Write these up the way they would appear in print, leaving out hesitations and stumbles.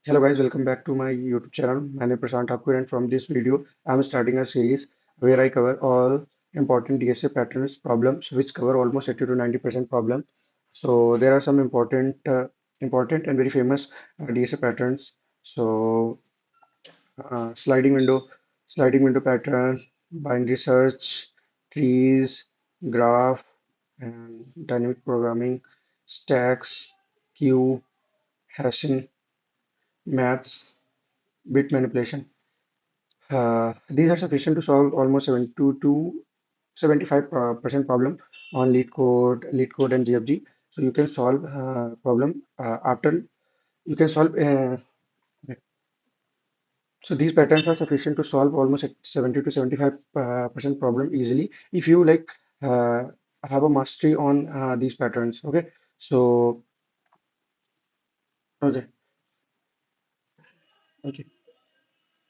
Hello guys, welcome back to my YouTube channel. My name is Prashant Thakur and from this video, I'm starting a series where I cover all important DSA patterns problems which cover almost 80 to 90% problem. So there are some important and very famous DSA patterns. So sliding window pattern, binary search, trees, graph, and dynamic programming, stacks, queue, hashing, maths, bit manipulation. These are sufficient to solve almost 72 to 75% problem on lead code and GFG. So you can solve problem after you can solve. So these patterns are sufficient to solve almost 70 to 75% problem easily if you like uh, have a mastery on these patterns. Okay, so okay, okay.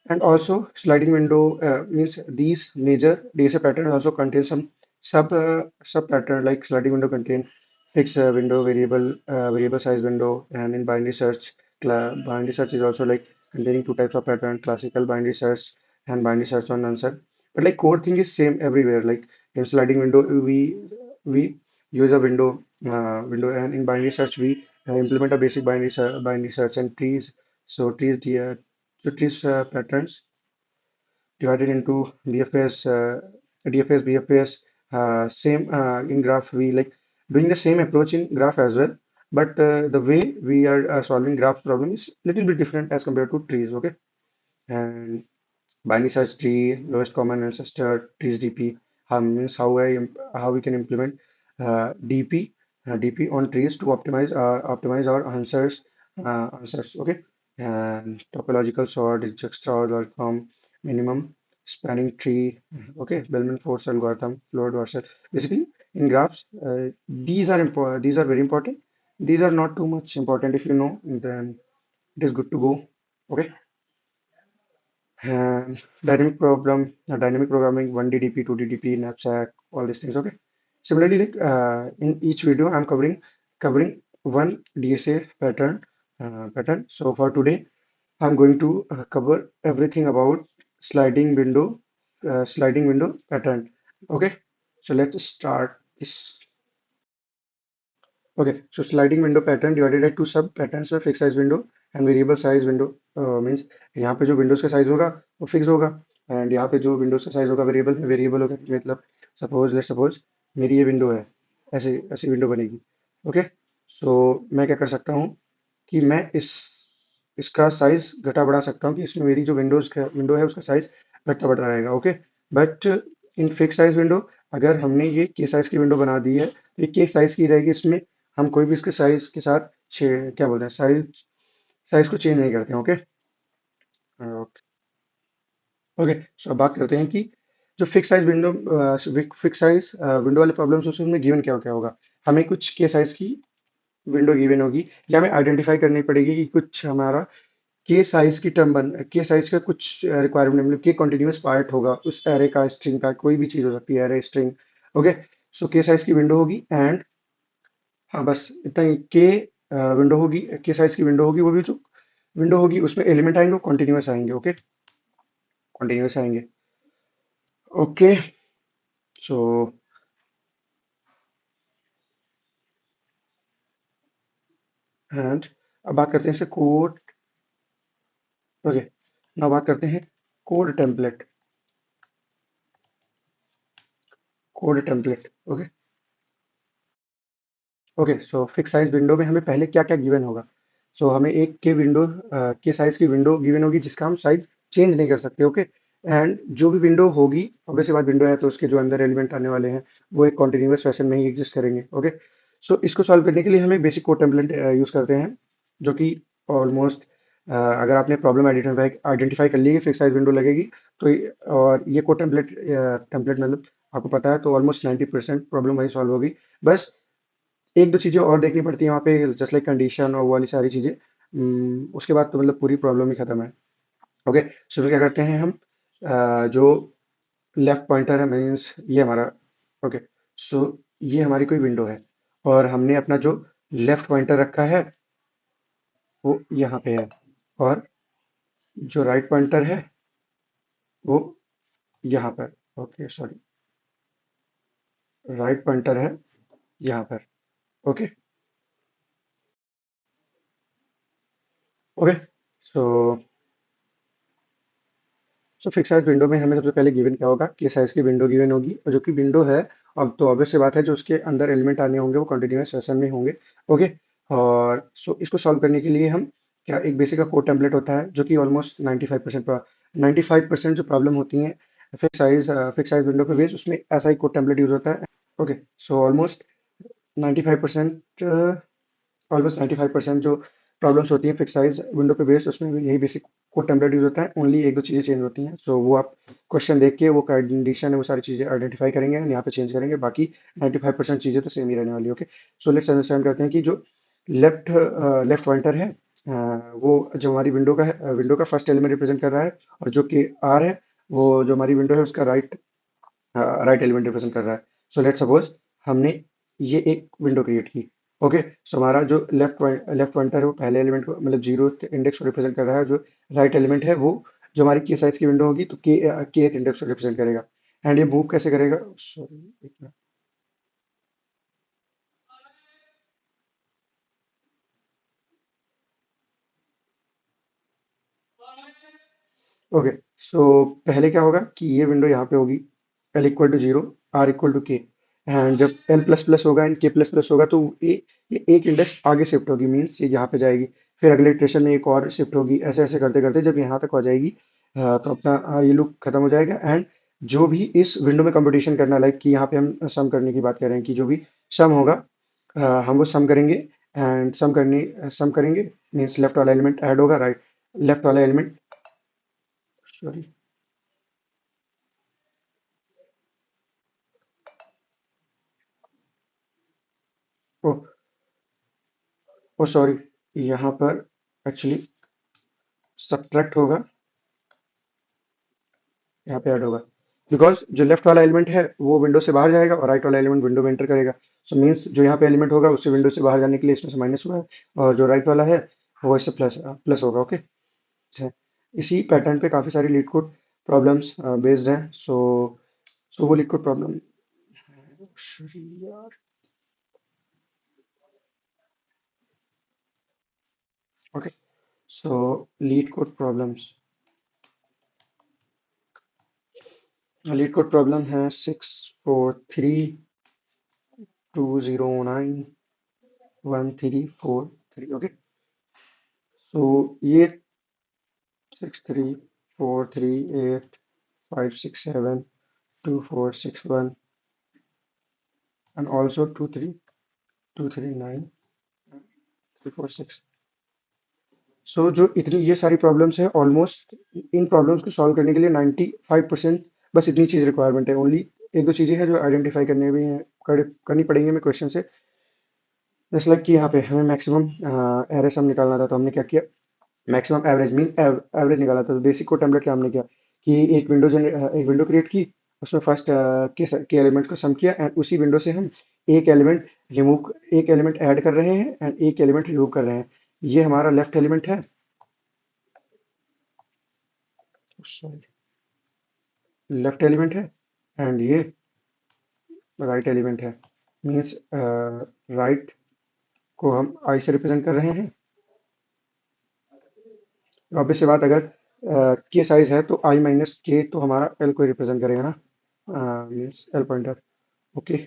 And also, sliding window means these major DSA pattern also contain some sub pattern like sliding window contain fixed window, variable size window, and in binary search, binary search is also like containing two types of pattern: classical binary search and binary search on answer. But like core thing is same everywhere. Like in sliding window, we use a window, and in binary search we implement a basic binary search and trees. So trees patterns divided into BFS. Same in graph. We like doing the same approach in graph as well, but the way we are solving graph problem is little bit different as compared to trees. Okay, and binary search tree, lowest common ancestor, trees DP. Means how we can implement DP on trees to optimize our answers. Okay, and topological sort, Dijkstra algorithm, minimum spanning tree. Okay, Bellman force algorithm, Floyd Warshall. Basically, in graphs, these are important. These are very important. These are not too much important. If you know, then it is good to go. Okay. And dynamic programming, 1DDP, 2DDP, knapsack, all these things. Okay. Similarly, like in each video, I'm covering one DSA pattern. So for today, I'm going to cover everything about sliding window sliding window pattern. Okay. So let's start this. Okay, so sliding window pattern divided into two सब patterns में fixed size window and variable size window means यहाँ पे जो windows का size होगा वो fix होगा and यहाँ पे जो windows का size होगा variable होगा मतलब let's suppose मेरी ये window है ऐसे ऐसी window बनेगी ओके सो मैं क्या कर सकता हूँ कि मैं इसका साइज घटा बढ़ा सकता हूँ कि इसमें मेरी जो विंडोज का विंडो है उसका साइज घटता बढ़ता रहेगा okay but in fix size window अगर हमने ये के साइज की विंडो बना दी है तो ये के साइज की रहेगी इसमें हम कोई भी इसके साइज के साथ क्या बोलते हैं साइज साइज को चेंज नहीं करते हैं ओके ओके ओके सो अब बात करते हैं कि जो फिक्स साइज विंडो वाले प्रॉब्लम्स उसमें गिवन क्या क्या होगा हमें कुछ के साइज की विंडो गिवन होगी या हमें आइडेंटिफाई करनी पड़ेगी कि कुछ हमारा के साइज का कुछ रिक्वायरमेंट मतलब के कॉन्टिन्यूस पार्ट होगा उस एरे का स्ट्रिंग का कोई भी चीज हो सकती है एरे स्ट्रिंग ओके सो के साइज की विंडो होगी एंड हाँ बस इतना ही के विंडो होगी के साइज की विंडो होगी वो भी जो विंडो होगी उसमें एलिमेंट आएंगे कॉन्टिन्यूस आएंगे ओके कॉन्टिन्यूस आएंगे ओके सो एंड अब बात करते हैं इसे ओके now बात करते हैं code template code template okay okay सो फिक्स साइज विंडो में हमें पहले क्या क्या गिवन होगा सो हमें एक के साइज की विंडो गिवन होगी जिसका हम साइज चेंज नहीं कर सकते ओके एंड जो भी विंडो होगी ऑब्वियसली बात विंडो है तो उसके जो अंदर एलिमेंट आने वाले हैं वो एक कॉन्टिन्यूअस फैशन में ही एग्जिस्ट करेंगे ओके सो इसको सॉल्व करने के लिए हमें बेसिक कोड टेम्पलेट यूज करते हैं जो कि ऑलमोस्ट अगर आपने प्रॉब्लम आइडेंटिफाई कर ली है फिक्स साइज विंडो लगेगी तो और ये कोड टेम्पलेट मतलब आपको पता है तो ऑलमोस्ट 90% प्रॉब्लम वही सॉल्व होगी बस एक दो चीजें और देखनी पड़ती है वहाँ पे जस्ट लाइक कंडीशन और वो वाली सारी चीजें उसके बाद तो मतलब पूरी प्रॉब्लम ही खत्म है ओके सो फिर क्या करते हैं हम जो लेफ्ट पॉइंटर है मीन्स ये हमारा ओके सो ये हमारी कोई विंडो है और हमने अपना जो लेफ्ट पॉइंटर रखा है वो यहाँ पे है और जो राइट पॉइंटर है वो यहाँ पर, ओके सॉरी, राइट पॉइंटर है यहाँ पर। Okay okay. So so fix size window में हमें सबसे पहले गिवन क्या होगा, कि साइज की विंडो गिवन होगी, और जो कि विंडो है, अब तो ऑब्वियस सी बात है, जो उसके अंदर एलिमेंट आने होंगे वो कंटिन्यूअस सेशन में होंगे। ओके। और सो इसको सॉल्व करने के लिए हम क्या, एक बेसिक का कोड टेम्पलेट होता है जो कि ऑलमोस्ट 95% जो प्रॉब्लम होती हैं फिक्स साइज विंडो पे बेस्ड, उसमें ऐसा ही कोड टेम्पलेट यूज होता है। ओके। सो ऑलमोस्ट 95% ऑलमोस्ट 95% जो प्रॉब्लम्स होती हैं फिक्स साइज विंडो पे बेस्ड, उसमें भी यही बेसिक कोड टेम्पलेट यूज होता है। ओनली एक दो चीज़ें चेंज होती हैं, सो वो आप क्वेश्चन देख के वो कंडीशन है वो सारी चीज़ें आइडेंटिफाई करेंगे एंड यहाँ पे चेंज करेंगे, बाकी 95% चीज़ें तो सेम ही रहने वाली। ओके। सो लेट्स अंडरस्टैंड करते हैं कि जो लेफ्ट लेफ्ट पॉइंटर है, वो जो हमारी विंडो का है, विंडो का फर्स्ट एलिमेंट रिप्रेजेंट कर रहा है, और जो कि आर है, वो जो हमारी विंडो है उसका राइट एलिमेंट रिप्रेजेंट कर रहा है। सो लेट सपोज हमने ये एक विंडो क्रिएट की। ओके। सो हमारा जो लेफ्ट पॉइंटर है वो पहले एलिमेंट को, मतलब जीरो इंडेक्स को रिप्रेजेंट कर रहा है, जो राइट एलिमेंट है वो जो हमारी के साइज की विंडो होगी तो के इंडेक्स को रिप्रेजेंट करेगा। एंड ये मूव कैसे करेगा, सॉरी एक मिनट। ओके। सो पहले क्या होगा कि ये विंडो यहाँ पे होगी, L equal to zero, R equal to K, and जब एल प्लस प्लस होगा एंड के प्लस प्लस होगा तो ये एक इंडेक्स आगे शिफ्ट होगी, मीन्स ये यहाँ पे जाएगी, फिर अगले इटरेशन में एक और शिफ्ट होगी, ऐसे ऐसे करते करते जब यहाँ तक हो जाएगी, तो अपना ये लूप खत्म हो जाएगा। एंड जो भी इस विंडो में कंपटीशन करना, लाइक कि यहाँ पे हम सम करने की बात कर रहे हैं, कि जो भी सम होगा, हम वो सम करेंगे, एंड सम करेंगे मीन्स लेफ्ट वाला एलिमेंट ऐड होगा, राइट लेफ्ट वाला एलिमेंट, सॉरी, ओ ओ सॉरी, यहाँ पर एक्चुअली सब्ट्रैक्ट होगा, यहाँ पे ऐड होगा, बिकॉज जो लेफ्ट वाला एलिमेंट है वो विंडो से बाहर जाएगा और राइट वाला एलिमेंट विंडो में एंटर करेगा। सो मीन्स जो यहाँ पे एलिमेंट होगा उससे विंडो से बाहर जाने के लिए इसमें से माइनस हुआ है, और जो राइट वाला है वो इससे प्लस प्लस होगा। ओके। है। इसी पैटर्न पे काफ़ी सारी लीड कोड प्रॉब्लम्स बेस्ड हैं। सो वो लीड कोड प्रॉब्लम, यार, ओके। सो लीड कोड प्रॉब्लम है 64320913343। ओके। सो ये 63438567246 and also 23239 346। सो जो इतनी ये सारी प्रॉब्लम्स हैं, ऑलमोस्ट इन प्रॉब्लम्स को सॉल्व करने के लिए 95% बस इतनी चीज़ रिक्वायरमेंट है ओनली। एक दो चीज़ें हैं जो आइडेंटिफाई करने भी हैं, करनी पड़ेंगी हमें क्वेश्चन से। जैसे लाइक कि यहाँ पे हमें मैक्सिमम एरर सम निकालना था, तो हमने क्या किया, मैक्सिमम एवरेज मीन एवरेज निकाला था। तो बेसिक को टेम्पलेट क्या हमने किया कि एक विंडो क्रिएट की, उसमें फर्स्ट के एलिमेंट को सम किया, एंड उसी विंडो से हम एक एलिमेंट ऐड कर रहे हैं एंड एक एलिमेंट रिमूव कर रहे हैं। ये हमारा लेफ्ट एलिमेंट है, लेफ्ट एलिमेंट है, एंड ये राइट एलिमेंट है, मीन्स राइट को हम आई से रिप्रेजेंट कर रहे हैं। ऑब्वियस सी बात, अगर के साइज है तो आई माइनस के तो हमारा एल को रिप्रेजेंट करेगा ना, means L pointer. Okay.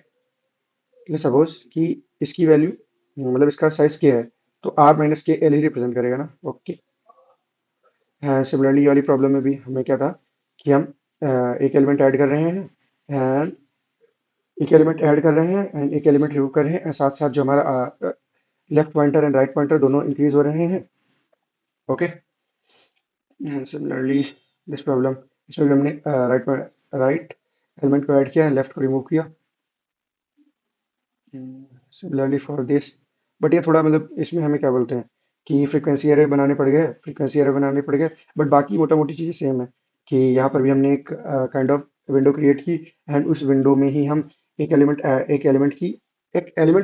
Suppose कि इसकी वैल्यू, मतलब इसका साइज के है, तो आर माइनस के एल ही रिप्रेजेंट करेगा ना। ओके। सिमिलरली वाली प्रॉब्लम में भी हमें क्या था कि हम एक एलिमेंट ऐड कर रहे हैं, एंड एंड एक एलिमेंट रिमूव कर रहे हैं, and साथ साथ जो हमारा left pointer and write pointer दोनों इंक्रीज हो रहे हैं। ओके। सिमिलरली दिस प्रॉब्लम, इसमें भी हमने राइट एलिमेंट को ऐड किया, लेफ्ट को रिमूव किया। सिमिलरली फॉर दिस, बट ये थोड़ा, मतलब इसमें हमें क्या बोलते हैं कि फ्रीक्वेंसी एरे बनाने पड़ गए, बट बाकी मोटा मोटी चीज़ें सेम है। कि यहाँ पर भी हमने एक काइंड ऑफ विंडो क्रिएट की, एंड उस विंडो में ही हम एक एलिमेंट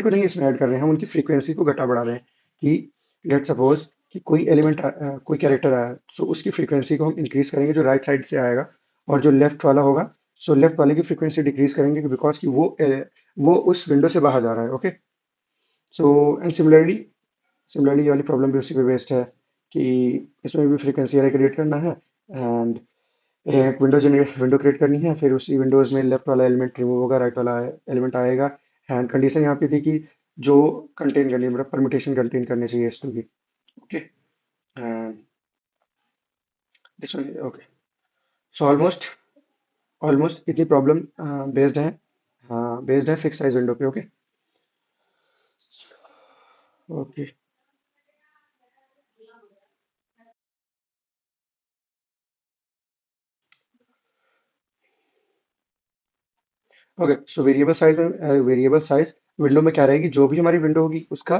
को नहीं इसमें ऐड कर रहे हैं, हम उनकी फ्रीक्वेंसी को घटा बढ़ा रहे हैं। कि लेट सपोज कि कोई एलिमेंट कोई कैरेक्टर आया, सो उसकी फ्रीक्वेंसी को हम इंक्रीज करेंगे जो राइट साइड से आएगा, और जो लेफ्ट वाला होगा, सो लेफ्ट वाले की फ्रीक्वेंसी डिक्रीज करेंगे, बिकॉज कि वो उस विंडो से बाहर जा रहा है। ओके, सो एंड सिमिलरली ये वाली प्रॉब्लम भी उसी पे बेस्ड है कि इसमें भी फ्रीक्वेंसी एरे क्रिएट करना है, एंड एक विंडो क्रिएट करनी है, फिर उसी विंडोज में लेफ्ट वाला एलिमेंट रिमूव होगा, राइट वाला एलिमेंट आएगा। एंड कंडीशन यहाँ पे थी कि जो कंटेन करनी है, मतलब परमुटेशन कंटेन करनी चाहिए इस की। Okay, and this one. Okay, so almost इतनी प्रॉब्लम बेस्ड है, हाँ बेस्ड है फिक्स साइज विंडो पे। Okay, okay, okay. So variable size window में क्या रहेगी, जो भी हमारी विंडो होगी उसका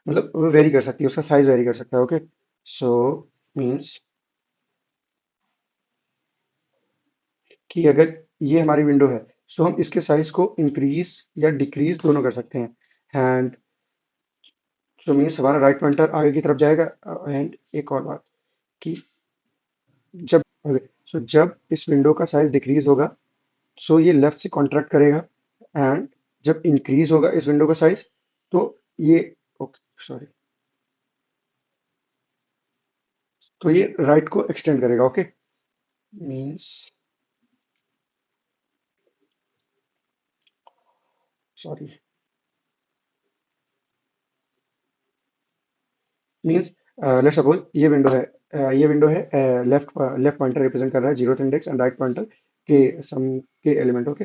मतलब वो वेरी कर सकती है, उसका साइज वेरी कर सकता है। ओके, सो मीन्स कि अगर ये हमारी विंडो है, सो हम इसके साइज को इंक्रीज या डिक्रीज दोनों कर सकते हैं। एंड सो मीन्स हमारा राइट पॉइंटर आगे की तरफ जाएगा। एंड एक और बात कि जब ओके, सो जब इस विंडो का साइज डिक्रीज होगा, सो ये लेफ्ट से कॉन्ट्रैक्ट करेगा। एंड जब इंक्रीज होगा इस विंडो का साइज, तो ये ओके, सॉरी, तो ये राइट को एक्सटेंड करेगा। Okay, means sorry, means let's suppose ये विंडो है, लेफ्ट पॉइंटर रिप्रेजेंट कर रहा है zero index, and write pointer के सम के एलिमेंट। ओके,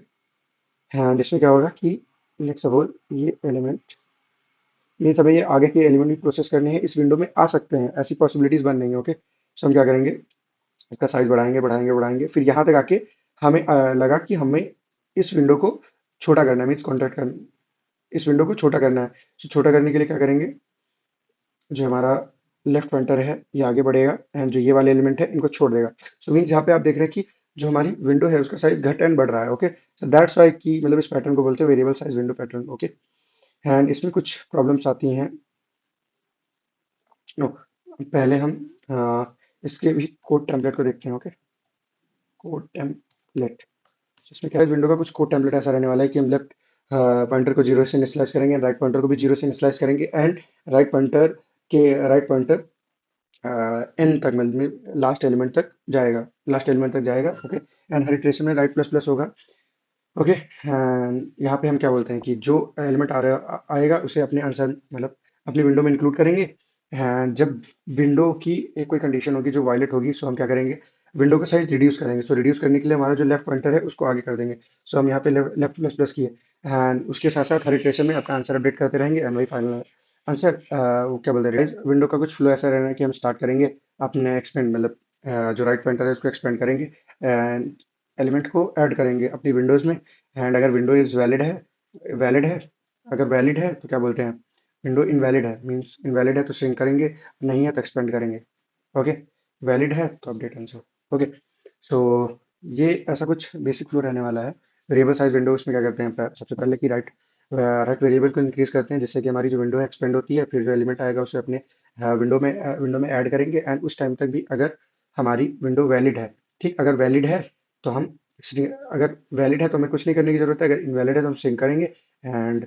एंड इसमें क्या होगा कि लेट्स सपोज ये एलिमेंट, ये सब ये आगे के एलिमेंट भी प्रोसेस करने हैं, इस विंडो में आ सकते हैं, ऐसी पॉसिबिलिटीज बन रही है। ओके, सो हम क्या करेंगे, इसका साइज बढ़ाएंगे बढ़ाएंगे बढ़ाएंगे, फिर यहाँ तक आके हमें लगा कि हमें इस विंडो को छोटा करना है, मीन्स कॉन्ट्रैक्ट करना, इस विंडो को छोटा करना है। तो छोटा करने के लिए क्या करेंगे, जो हमारा लेफ्ट पॉइंटर है ये आगे बढ़ेगा, एंड जो ये वाले एलिमेंट है इनको छोड़ देगा। सो मीन्स यहाँ पे आप देख रहे हैं कि जो हमारी विंडो है उसका साइज घट एंड बढ़ रहा है। ओके, सो दैट्स वाई कि मतलब इस पैटर्न को बोलते हैं variable size window pattern. Okay, and इसमें कुछ प्रॉब्लम्स आती हैं। नो, पहले हम इसके भी कोड टेम्पलेट को देखते हैं। ओके, कोड टेम्पलेट, इसमें क्या है, विंडो का कुछ कोड टेम्पलेट ऐसा रहने वाला है कि हम लेफ्ट पॉइंटर को जीरो से इनिशियलाइज करेंगे, राइट पॉइंटर को भी जीरो से इनिशियलाइज करेंगे, एंड राइट पॉइंटर एन तक मतलब लास्ट एलिमेंट तक जाएगा। ओके, एंड हर इटरेशन में राइट प्लस प्लस होगा। ओके, एंड यहाँ पे हम क्या बोलते हैं कि जो एलिमेंट आएगा उसे अपने आंसर मतलब अपनी विंडो में इंक्लूड करेंगे। एंड जब विंडो की एक कोई कंडीशन होगी जो वायलेट होगी, सो हम क्या करेंगे, विंडो का साइज रिड्यूस करेंगे। सो रिड्यूस करने के लिए हमारा जो लेफ्ट पॉइंटर है उसको आगे कर देंगे। सो हम यहाँ पे लेफ्ट प्लस प्लस किए, एंड उसके साथ साथ हर इटरेशन में अपना आंसर अपडेट करते रहेंगे, एंड वही फाइनल आंसर। वो क्या बोलते हैं, विंडो का कुछ फ्लो ऐसा रहना है कि हम स्टार्ट करेंगे अपने एक्सपेंड मतलब जो राइट पॉइंटर है उसको एक्सपेंड करेंगे, एंड एलिमेंट को ऐड करेंगे अपनी विंडोज में। एंड अगर विंडो इज वैलिड है, अगर वैलिड है तो क्या बोलते हैं, विंडो इनवैलिड है, मींस इनवैलिड है तो श्रिंक करेंगे, नहीं है तो एक्सपेंड करेंगे। ओके, वैलिड है तो अपडेट आंसर। ओके, सो ये ऐसा कुछ बेसिक फ्लो रहने वाला है। वेरिएबल साइज विंडोज में क्या करते हैं, सबसे पहले कि राइट वेरिएबल को इंक्रीज करते हैं, जिससे कि हमारी जो विंडो है एक्सपेंड होती है, फिर जो एलिमेंट आएगा उसे अपने विंडो में ऐड करेंगे, एंड उस टाइम तक भी अगर हमारी विंडो वैलिड है, ठीक, अगर वैलिड है तो हम अगर वैलिड है तो हमें कुछ नहीं करने की जरूरत है, अगर इनवैलिड है तो हम सिंक करेंगे, एंड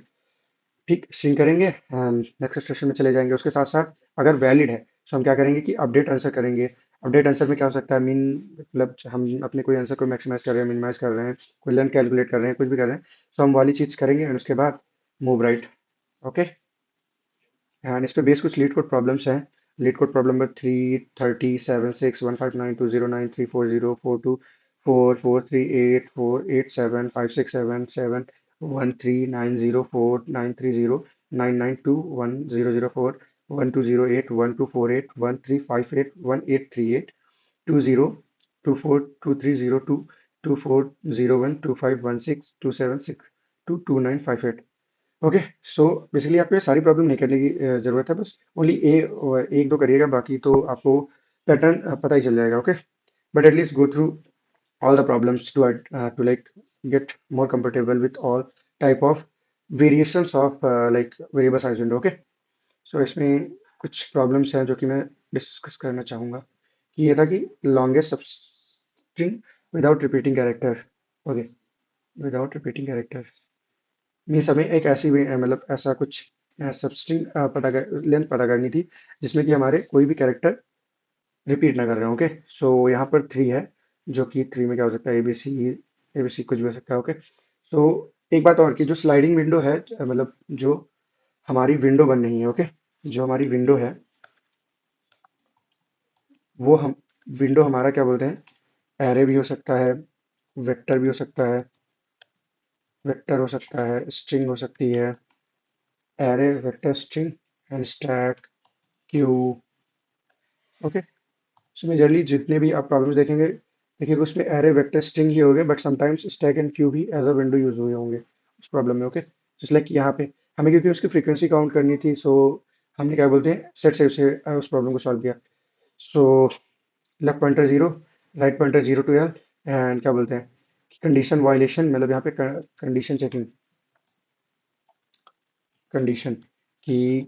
ठीक सिंक करेंगे, एंड नेक्स्ट स्टेशन में चले जाएंगे। उसके साथ साथ अगर वैलिड है तो हम क्या करेंगे कि अपडेट आंसर करेंगे। अपडेट आंसर में क्या हो सकता है, मीन मतलब हम अपने कोई आंसर को मैक्सिमाइज कर रहे हैं, मिनिमाइज कर रहे हैं, कोई लेंथ कैलकुलेट कर रहे हैं, कुछ भी कर रहे हैं, तो हम वाली चीज़ करेंगे, एंड उसके बाद मूव राइट। ओके, एंड इस पे बेस कुछ लीड कोड प्रॉब्लम्स हैं। Leet code problem number 3, 30, 7, 6, 1, 5, 9, 9, 0, 0, 4, 4, 3, 8, 4, 8, 7, 5, 6, 7, 7, 1, 3, 9, 0, 4, 1, 2, 0, 2, 4, 2, 3, 0, 2, 2, 9, 5, 8. Okay, so basically आप ये सारी प्रॉब्लम नहीं करने की जरूरत है, बस ओनली एक दो करिएगा, बाकी तो आपको पैटर्न पता ही चल जाएगा। Okay, but at least go through all the problems to like get more comfortable with all type of variations of like variable size window. Okay, so इसमें कुछ प्रॉब्लम्स हैं जो कि मैं डिस्कस करना चाहूँगा कि ये था कि longest substring without repeating character. Okay, without repeating character means हमें एक ऐसी मतलब ऐसा कुछ सबस्ट्रिंग पता कर लेंथ पता करनी थी जिसमें कि हमारे कोई भी कैरेक्टर रिपीट ना कर रहे हो। ओके, सो यहाँ पर थ्री है, जो कि थ्री में क्या हो सकता है, एबीसी कुछ भी हो सकता है। ओके, सो एक बात और कि जो स्लाइडिंग विंडो है, मतलब जो हमारी विंडो बन रही है, ओके, जो हमारी विंडो है वो हम विंडो हमारा क्या बोलते हैं, एरे भी हो सकता है, वेक्टर भी हो सकता है, वेक्टर हो सकता है, स्ट्रिंग हो सकती है, array vector string and stack queue. Okay, so majorly जितने भी आप प्रॉब्लम्स देखेंगे, देखिए उसमें एरे वेक्टर स्ट्रिंग ही होंगे, but sometimes stack and Q भी एज अ विंडो यूज हुए होंगे उस प्रॉब्लम में। ओके, जस्ट लाइक यहाँ पे हमें क्योंकि उसकी फ्रीक्वेंसी काउंट करनी थी, सो हमने क्या बोलते हैं सेट से उसे उस प्रॉब्लम को सॉल्व किया। So left pointer zero, right pointer zero to L, and क्या बोलते हैं कंडीशन वायलेशन, मतलब यहाँ पे कंडीशन चेकिंग, कंडीशन की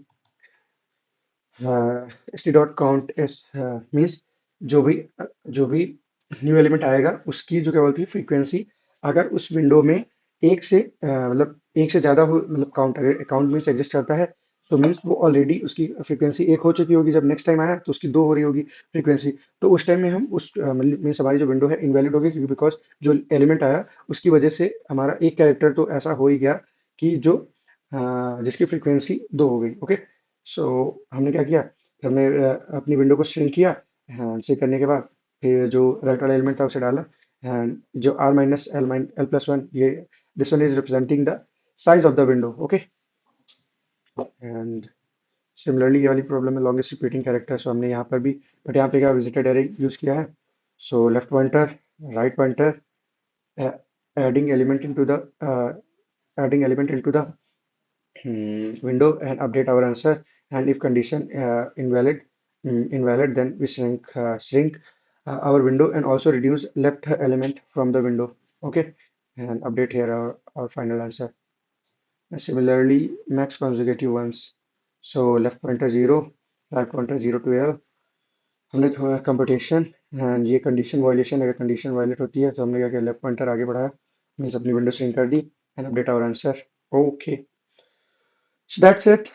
S T dot count S means जो भी जो भी न्यू एलिमेंट आएगा उसकी जो क्या बोलती है फ्रीक्वेंसी, अगर उस विंडो में एक से मतलब एक से ज़्यादा हो, मतलब काउंट अगर काउंट मीन्स एग्जिस्ट करता है, तो मीन्स वो ऑलरेडी उसकी फ्रीक्वेंसी एक हो चुकी होगी, जब नेक्स्ट टाइम आया तो उसकी दो हो रही होगी फ्रीक्वेंसी। तो उस टाइम में हम उस मीन्स हमारी जो विंडो है इनवैलिड होगी, क्योंकि बिकॉज जो एलिमेंट आया उसकी वजह से हमारा एक कैरेक्टर तो ऐसा हो ही गया कि जो जिसकी फ्रीक्वेंसी दो हो गई। ओके, सो हमने क्या किया, हमने अपनी विंडो को श्रिंक किया, श्रिंक करने के बाद फिर जो राइट वाला एलिमेंट था उसे डाला, एंड जो R minus L plus one, ये this one is representing the size of the window. Okay, and similarly ये वाली प्रॉब्लम है लॉन्गेस्ट रिपीटिंग कैरेक्टर, सो हमने यहाँ पर भी, बट यहाँ पे क्या विजिटेड एरे यूज किया है। सो left pointer, write pointer, adding element into the adding element into the window and update our answer, and if condition invalid, then we shrink our window and also reduce left element from the window. Okay, and update here our final answer. And similarly max consecutive ones, so left pointer 0, right pointer 0 to L, हमने थोड़ा competition, and ये condition violation, अगर condition violet होती है तो हमने क्या किया, लेफ्ट पॉइंटर आगे बढ़ाया, मीन्स अपनी विंडो सिंक कर दी, and update our answer. Okay, so that's it.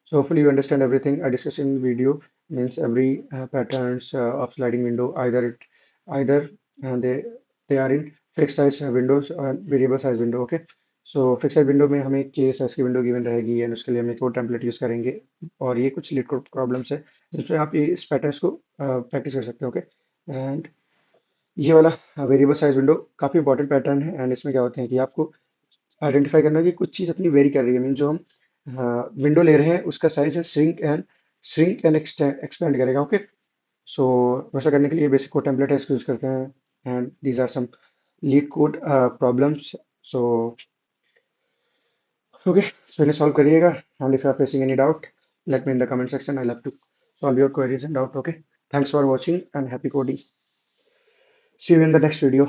So hopefully you understand everything I discussed in the video. Means every patterns of sliding window, either they are in fixed size windows or variable size window. Okay, so fixed size window में हमें k size की window given रहेगी, and उसके लिए हम एक और template use करेंगे, और ये कुछ लीड कोड प्रॉब्लम्स है जिसमें आप ये इस पैटर्न्स को प्रैक्टिस कर सकते हो। ओके, एंड ये वाला वेरिएबल साइज विंडो काफ़ी इंपॉर्टेंट पैटर्न है, एंड इसमें क्या होते हैं कि आपको आइडेंटिफाई करना कि कुछ चीज़ अपनी वेरी कर रही है, मीन जो हम विंडो ले रहे हैं उसका साइज है श्रिंक एंड एक्सपेंड करेगा। ओके, सो वैसा करने के लिए बेसिक कोड टेम्पलेट है, इसको यूज करते हैं, and these are some LeetCode problems. So okay, so इन्हें सॉल्व करिएगा, and if you are facing any doubt, let me in the comment section, I love to solve your queries and doubt. Okay, thanks for watching and happy coding, see you in the next video.